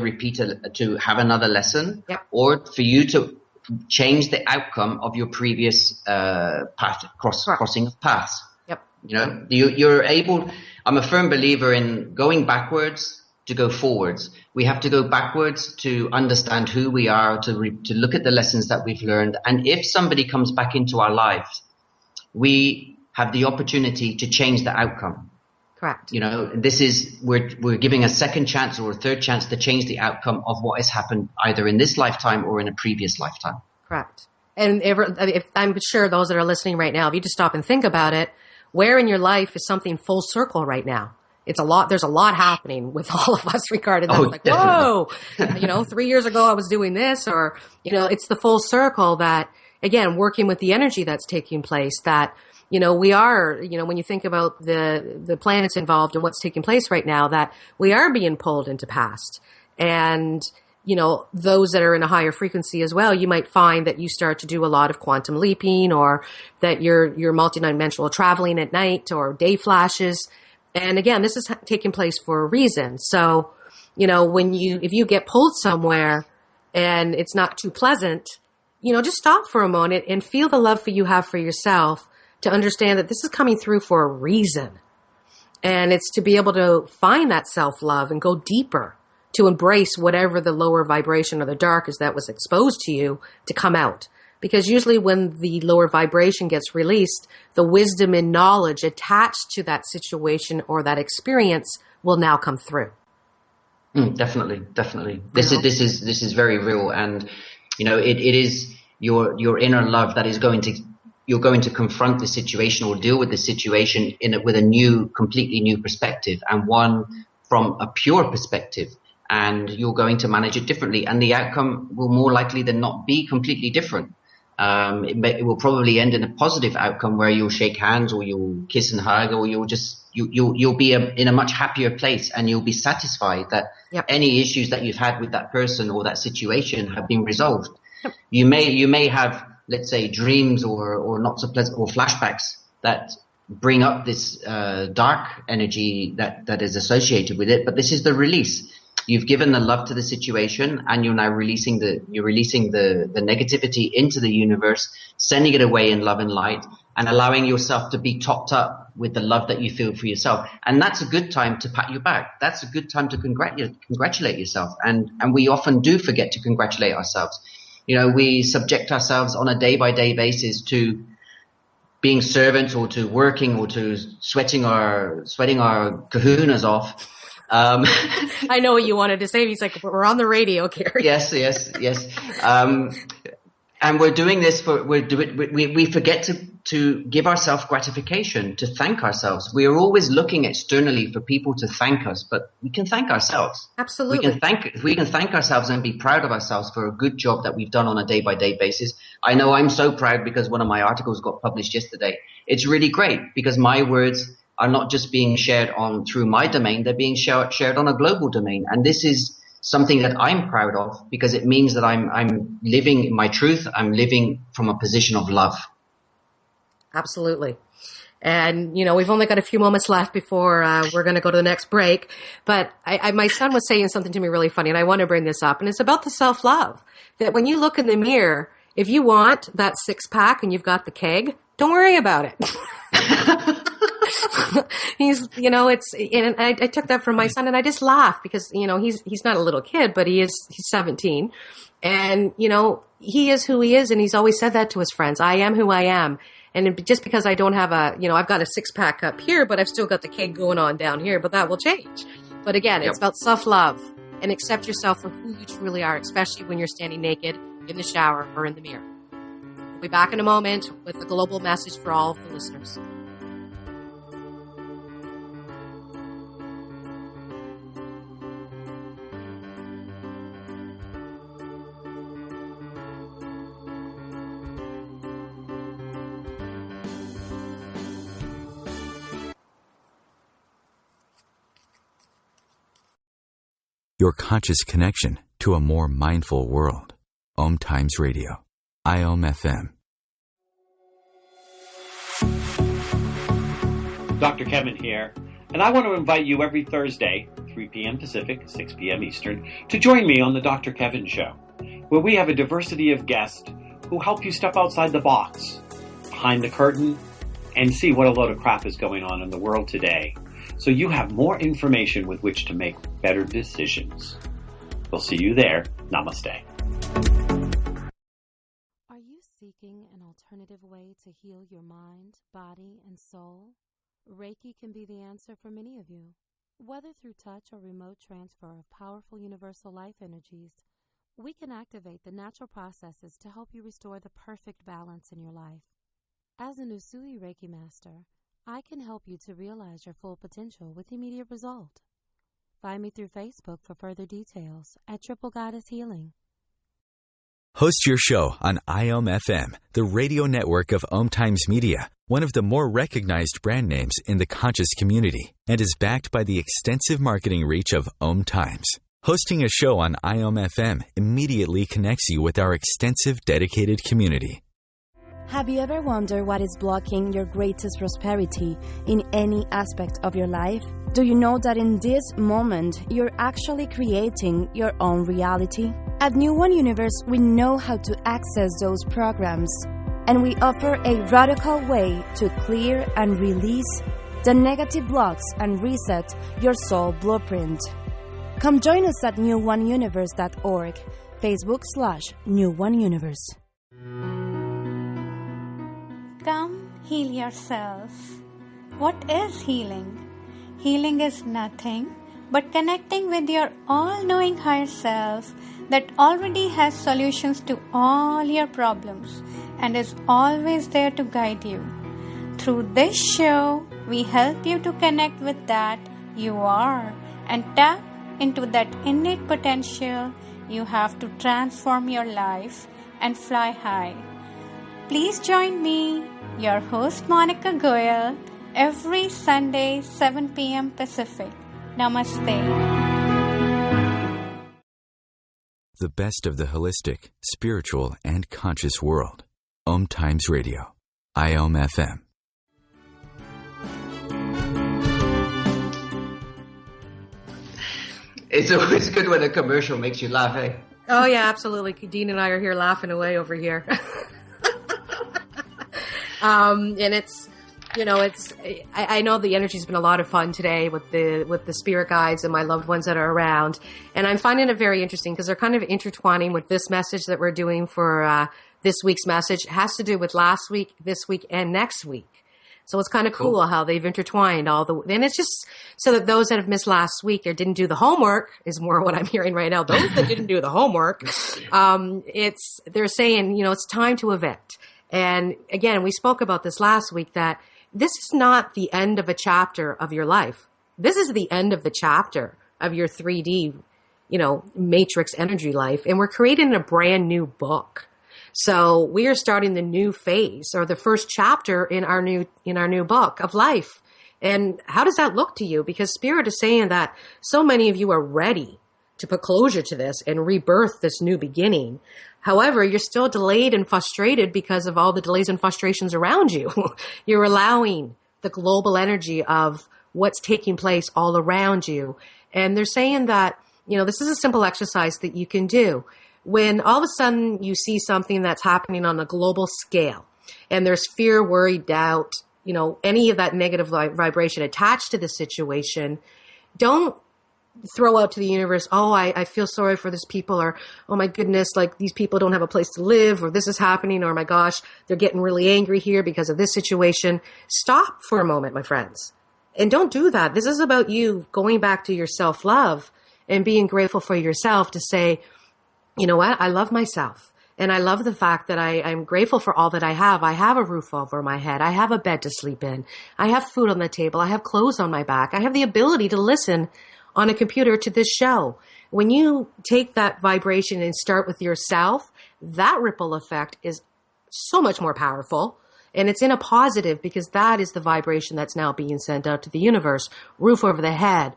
to have another lesson, yep, or for you to change the outcome of your previous crossing of paths. Yep. You're able. I'm a firm believer in going backwards to go forwards. We have to go backwards to understand who we are, to look at the lessons that we've learned. And if somebody comes back into our lives, we have the opportunity to change the outcome. Correct. We're giving a second chance or a third chance to change the outcome of what has happened either in this lifetime or in a previous lifetime. Correct. And if I'm sure those that are listening right now, if you just stop and think about it, where in your life is something full circle right now? It's a lot. There's a lot happening with all of us regarding that. Like, definitely. Whoa, 3 years ago I was doing this, or, it's the full circle that, again, working with the energy that's taking place, that, we are, when you think about the planets involved and what's taking place right now, that we are being pulled into past. And, those that are in a higher frequency as well, you might find that you start to do a lot of quantum leaping, or that you're multidimensional traveling at night, or day flashes. And again, this is taking place for a reason. So, if you get pulled somewhere and it's not too pleasant, just stop for a moment and feel the love you have for yourself, to understand that this is coming through for a reason. And it's to be able to find that self-love and go deeper, to embrace whatever the lower vibration or the dark is that was exposed to you, to come out. Because usually when the lower vibration gets released, the wisdom and knowledge attached to that situation or that experience will now come through. Definitely. This is very real. And, it is your inner love that is you're going to confront the situation or deal with the situation with a completely new perspective, and one from a pure perspective, and you're going to manage it differently, and the outcome will more likely than not be completely different. It will probably end in a positive outcome where you'll shake hands or you'll kiss and hug, or you'll be in a much happier place, and you'll be satisfied that any issues that you've had with that person or that situation have been resolved. Yep. You may have, let's say, dreams or not so pleasant, or flashbacks that bring up this dark energy that is associated with it, but this is the release. You've given the love to the situation, and you're now releasing the negativity into the universe, sending it away in love and light, and allowing yourself to be topped up with the love that you feel for yourself. And that's a good time to pat your back. That's a good time to congratulate yourself. And we often do forget to congratulate ourselves. We subject ourselves on a day-by-day basis to being servants, or to working, or to sweating our kahunas off. I know what you wanted to say. He's like, we're on the radio, Carrie. Yes. And we're doing this we forget to give ourselves gratification, to thank ourselves. We are always looking externally for people to thank us, but we can thank ourselves. Absolutely. We can thank ourselves and be proud of ourselves for a good job that we've done on a day-by-day basis. I know I'm so proud because one of my articles got published yesterday. It's really great because my words are not just being shared through my domain, they're being shared on a global domain. And this is something that I'm proud of, because it means that I'm living my truth. I'm living from a position of love. Absolutely. And, we've only got a few moments left before we're going to go to the next break. But my son was saying something to me really funny, and I want to bring this up. And it's about the self-love. That when you look in the mirror, if you want that six-pack and you've got the keg, don't worry about it. And I took that from my son, and I just laughed because, he's not a little kid, but he's 17, and, he is who he is. And he's always said that to his friends. I am who I am. And just because I don't have I've got a six pack up here, but I've still got the keg going on down here, but that will change. But again, It's about self-love, and accept yourself for who you truly are, especially when you're standing naked in the shower or in the mirror. We'll be back in a moment with a global message for all of the listeners. Your conscious connection to a more mindful world. OMTImes Radio. IOM-FM. Dr. Kevin here, and I want to invite you every Thursday, 3 p.m. Pacific, 6 p.m. Eastern, to join me on The Dr. Kevin Show, where we have a diversity of guests who help you step outside the box, behind the curtain, and see what a load of crap is going on in the world today, so you have more information with which to make better decisions. We'll see you there. Namaste. Are you seeking an alternative way to heal your mind, body, and soul? Reiki can be the answer for many of you. Whether through touch or remote transfer of powerful universal life energies, we can activate the natural processes to help you restore the perfect balance in your life. As an Usui Reiki master, I can help you to realize your full potential with immediate result. Find me through Facebook for further details at Triple Goddess Healing. Host your show on IOM-FM, the radio network of OMTImes Media, one of the more recognized brand names in the conscious community, and is backed by the extensive marketing reach of OMTImes. Hosting a show on IOM-FM immediately connects you with our extensive dedicated community. Have you ever wondered what is blocking your greatest prosperity in any aspect of your life? Do you know that in this moment, you're actually creating your own reality? At New One Universe, we know how to access those programs, and we offer a radical way to clear and release the negative blocks and reset your soul blueprint. Come join us at newoneuniverse.org, Facebook/New One Universe. Come heal yourself. What is healing? Healing is nothing but connecting with your all-knowing higher self that already has solutions to all your problems and is always there to guide you. Through this show, we help you to connect with that you are and tap into that innate potential you have to transform your life and fly high. Please join me, your host Monica Goyal, every Sunday, 7 p.m. Pacific. Namaste. The best of the holistic, spiritual, and conscious world. OMTImes Radio. IOM-FM. It's always good when a commercial makes you laugh, eh? Oh, yeah, absolutely. Dean and I are here laughing away over here. And it's, I know the energy's been a lot of fun today with the spirit guides and my loved ones that are around. And I'm finding it very interesting because they're kind of intertwining with this message that we're doing for this week's message. It has to do with last week, this week, and next week. So it's kind of cool how they've intertwined and it's just so that those that have missed last week or didn't do the homework is more what I'm hearing right now. Those that didn't do the homework, they're saying, it's time to evict. And again, we spoke about this last week that this is not the end of a chapter of your life. This is the end of the chapter of your 3D, matrix energy life. And we're creating a brand new book. So we are starting the new phase or the first chapter in our new book of life. And how does that look to you? Because Spirit is saying that so many of you are ready to put closure to this and rebirth this new beginning. However, you're still delayed and frustrated because of all the delays and frustrations around you. You're allowing the global energy of what's taking place all around you. And they're saying that, this is a simple exercise that you can do. When all of a sudden you see something that's happening on a global scale and there's fear, worry, doubt, any of that negative vibration attached to the situation, don't throw out to the universe, oh, I feel sorry for these people, or, oh my goodness, like these people don't have a place to live, or this is happening, or my gosh, they're getting really angry here because of this situation. Stop for a moment, my friends. And don't do that. This is about you going back to your self-love and being grateful for yourself to say, you know what? I love myself. And I love the fact that I'm grateful for all that I have. I have a roof over my head. I have a bed to sleep in. I have food on the table. I have clothes on my back. I have the ability to listen on a computer to this show. When you take that vibration and start with yourself, that ripple effect is so much more powerful. And it's in a positive because that is the vibration that's now being sent out to the universe. Roof over the head,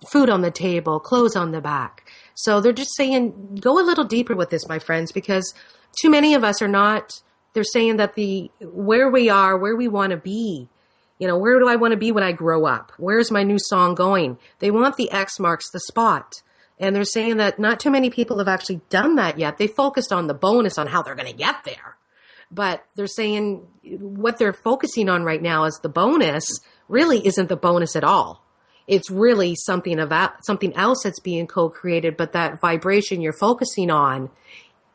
food on the table, clothes on the back. So they're just saying, go a little deeper with this, my friends, because too many of us are not, they're saying that where we are, where we want to be, where do I want to be when I grow up? Where's my new song going? They want the X marks the spot. And they're saying that not too many people have actually done that yet. They focused on the bonus on how they're going to get there. But they're saying what they're focusing on right now as the bonus really isn't the bonus at all. It's really something else that's being co-created, but that vibration you're focusing on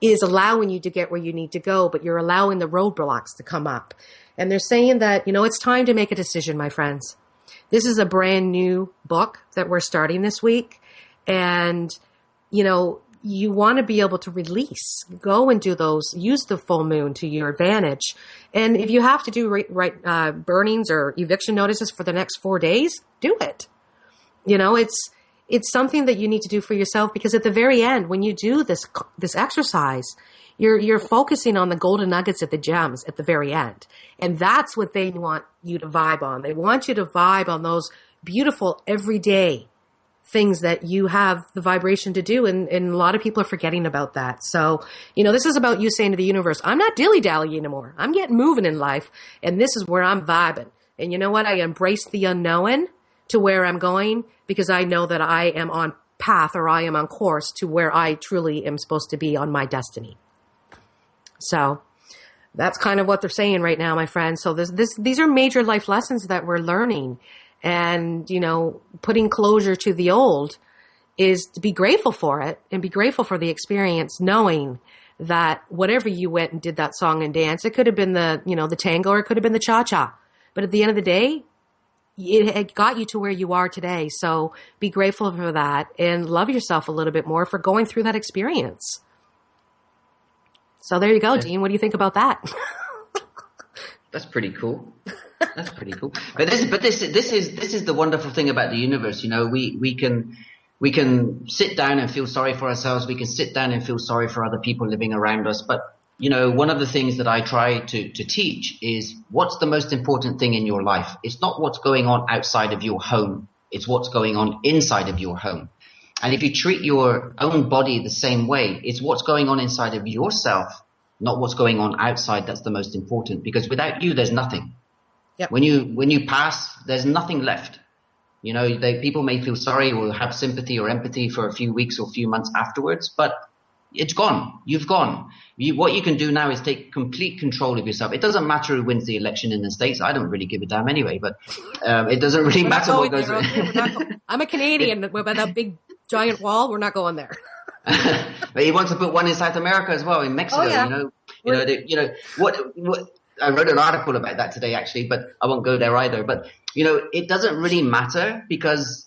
is allowing you to get where you need to go, but you're allowing the roadblocks to come up. And they're saying that, it's time to make a decision, my friends. This is a brand new book that we're starting this week. And, you want to be able to release, go and do those, use the full moon to your advantage. And if you have to do burnings or eviction notices for the next 4 days, do it. It's something that you need to do for yourself, because at the very end, when you do this exercise, you're focusing on the golden nuggets at the gems at the very end. And that's what they want you to vibe on. They want you to vibe on those beautiful everyday things that you have the vibration to do. And a lot of people are forgetting about that. So, this is about you saying to the universe, I'm not dilly-dallying anymore. I'm getting moving in life. And this is where I'm vibing. And you know what? I embrace the unknown to where I'm going, because I know that I am on path, or I am on course to where I truly am supposed to be on my destiny. So that's kind of what they're saying right now, my friends. So these are major life lessons that we're learning. And, putting closure to the old is to be grateful for it and be grateful for the experience, knowing that whatever you went and did that song and dance, it could have been the tango, or it could have been the cha-cha. But at the end of the day, it got you to where you are today. So be grateful for that and love yourself a little bit more for going through that experience. So there you go, Dean. What do you think about that? That's pretty cool. That's pretty cool. But this is the wonderful thing about the universe. We can sit down and feel sorry for ourselves. We can sit down and feel sorry for other people living around us. But one of the things that I try to teach is what's the most important thing in your life. It's not what's going on outside of your home. It's what's going on inside of your home. And if you treat your own body the same way, it's what's going on inside of yourself, not what's going on outside, that's the most important. Because without you, there's nothing. Yep. When you pass, there's nothing left. People may feel sorry or have sympathy or empathy for a few weeks or a few months afterwards, but it's gone. You've gone. What you can do now is take complete control of yourself. It doesn't matter who wins the election in the States. I don't really give a damn anyway, but it doesn't really matter what goes on. I'm a Canadian with that big giant wall. We're not going there. But he wants to put one in South America as well, in Mexico. Oh, yeah. What I wrote an article about that today, actually, but I won't go there either. But it doesn't really matter because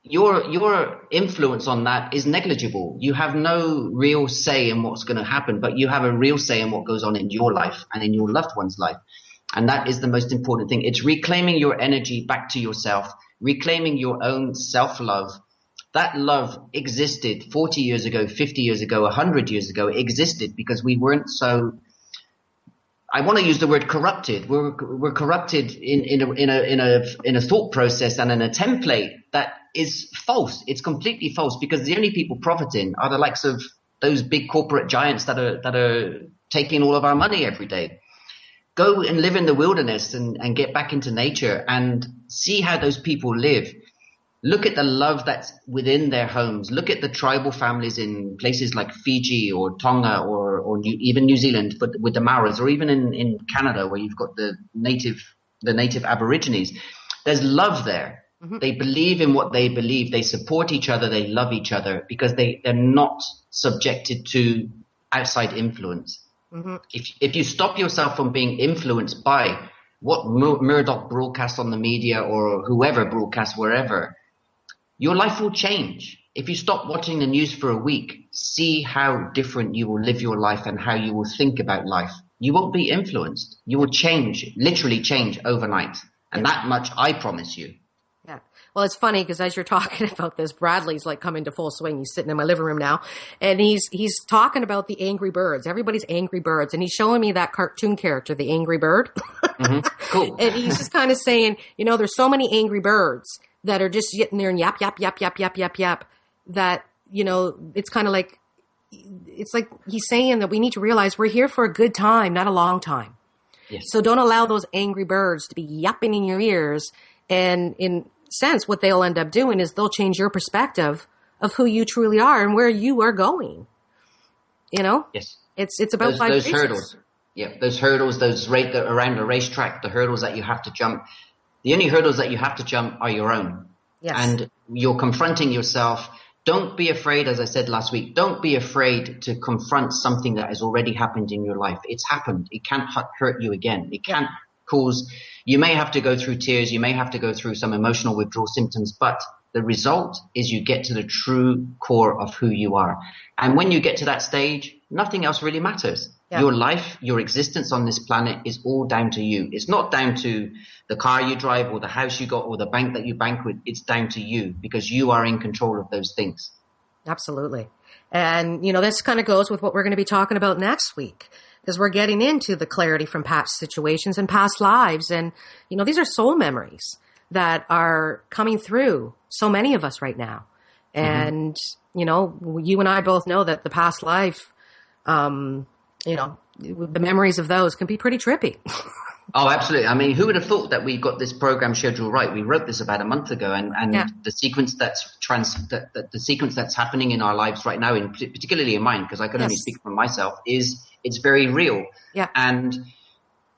your influence on that is negligible. You have no real say in what's going to happen, but you have a real say in what goes on in your life and in your loved one's life. And that is the most important thing. It's reclaiming your energy back to yourself, reclaiming your own self-love. That love existed 40 years ago, 50 years ago, 100 years ago. It existed because we weren't so, I want to use the word corrupted. We're corrupted in a thought process and in a template that is false. It's completely false because the only people profiting are the likes of those big corporate giants that are taking all of our money every day. Go and live in the wilderness and get back into nature and see how those people live. Look at the love that's within their homes. Look at the tribal families in places like Fiji or Tonga or even New Zealand, but with the Maoris, or even in Canada where you've got the native Aborigines. There's love there. Mm-hmm. They believe in what they believe. They support each other. They love each other because they're not subjected to outside influence. Mm-hmm. If you stop yourself from being influenced by what Murdoch broadcasts on the media or whoever broadcasts wherever, your life will change. If you stop watching the news for a week, see how different you will live your life and how you will think about life. You won't be influenced. You will change, literally change overnight. And that much I promise you. Yeah. Well, it's funny because as you're talking about this, Bradley's like coming to full swing. He's sitting in my living room now and he's talking about the Angry Birds. Everybody's Angry Birds. And he's showing me that cartoon character, the Angry Bird. Mm-hmm. Cool. And he's just kind of saying, there's so many angry birds that are just sitting there and yap, yap, yap, yap, yap, yap, yap, that, it's kind of like, it's like he's saying that we need to realize we're here for a good time, not a long time. Yes. So don't allow those angry birds to be yapping in your ears. And in sense, what they'll end up doing is they'll change your perspective of who you truly are and where you are going. Yes. It's about those hurdles. Yeah, those hurdles, around the racetrack, the hurdles that you have to jump. The only hurdles that you have to jump are your own. Yes. And you're confronting yourself. Don't be afraid, as I said last week, don't be afraid to confront something that has already happened in your life. It's happened. It can't hurt you again. It can't cause, you may have to go through tears. You may have to go through some emotional withdrawal symptoms, but the result is you get to the true core of who you are. And when you get to that stage, nothing else really matters. Yeah. Your life, your existence on this planet is all down to you. It's not down to the car you drive or the house you got or the bank that you bank with. It's down to you because you are in control of those things. Absolutely. And, this kind of goes with what we're going to be talking about next week because we're getting into the clarity from past situations and past lives. And, these are soul memories that are coming through so many of us right now. And, you and I both know that the past life, the memories of those can be pretty trippy. Oh, absolutely. I mean, who would have thought that we got this program schedule right? We wrote this about a month ago, and the sequence the sequence that's happening in our lives right now, particularly in mine, because I can only speak for myself, it's very real. Yeah. And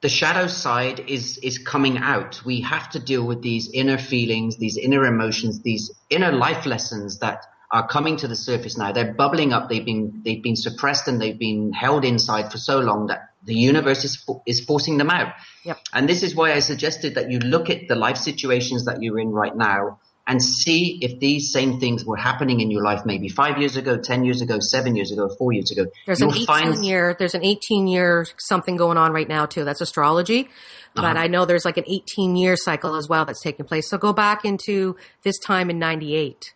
the shadow side is coming out. We have to deal with these inner feelings, these inner emotions, these inner life lessons that are coming to the surface now. They're bubbling up. They've been suppressed and they've been held inside for so long that the universe is forcing them out. Yep. And this is why I suggested that you look at the life situations that you're in right now and see if these same things were happening in your life maybe 5 years ago, 10 years ago, 7 years ago, 4 years ago. There's an 18-year something going on right now too. That's astrology. But I know there's like an 18-year cycle as well that's taking place. So go back into this time in 98.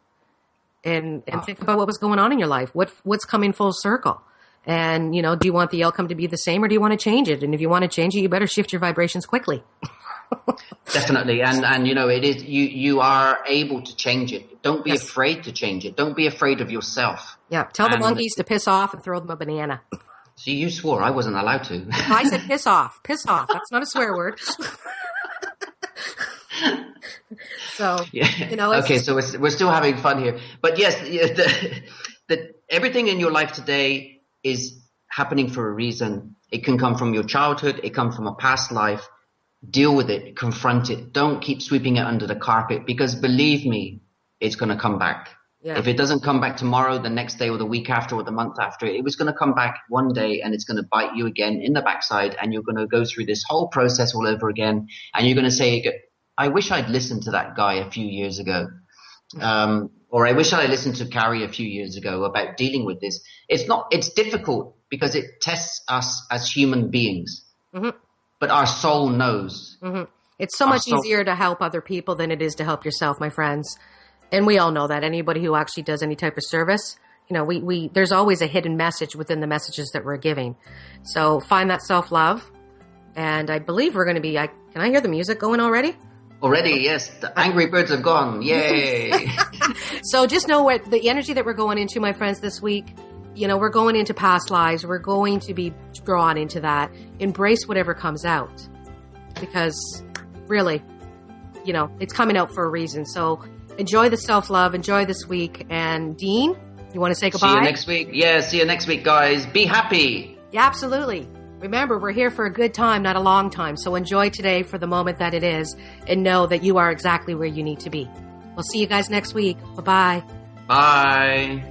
And think about what was going on in your life. What's coming full circle. And, do you want the outcome to be the same or do you want to change it? And if you want to change it, you better shift your vibrations quickly. Definitely. And it is, you are able to change it. Don't be afraid to change it. Don't be afraid of yourself. Yeah. Tell the monkeys to piss off and throw them a banana. See, you swore I wasn't allowed to. I said piss off. Piss off. That's not a swear word. So, okay, so we're still having fun here. But yes, everything in your life today is happening for a reason. It can come from your childhood. It can come from a past life. Deal with it. Confront it. Don't keep sweeping it under the carpet, because believe me, it's going to come back. Yeah. If it doesn't come back tomorrow, the next day or the week after or the month after, it was going to come back one day and it's going to bite you again in the backside, and you're going to go through this whole process all over again. And you're going to say, I wish I'd listened to that guy a few years ago. Or I wish I listened to Carrie a few years ago about dealing with this. It's difficult because it tests us as human beings, but our soul knows. It's so much easier to help other people than it is to help yourself, my friends. And we all know that. Anybody who actually does any type of service, there's always a hidden message within the messages that we're giving. So find that self-love. And I believe we're going to be, can I hear the music going already? Already, yes. The angry birds have gone. Yay. So just know what the energy that we're going into, my friends, this week. We're going into past lives. We're going to be drawn into that. Embrace whatever comes out. Because really, it's coming out for a reason. So enjoy the self-love. Enjoy this week. And Dean, you want to say goodbye? See you next week. Yeah, see you next week, guys. Be happy. Yeah, absolutely. Remember, we're here for a good time, not a long time. So enjoy today for the moment that it is, and know that you are exactly where you need to be. We'll see you guys next week. Bye-bye. Bye.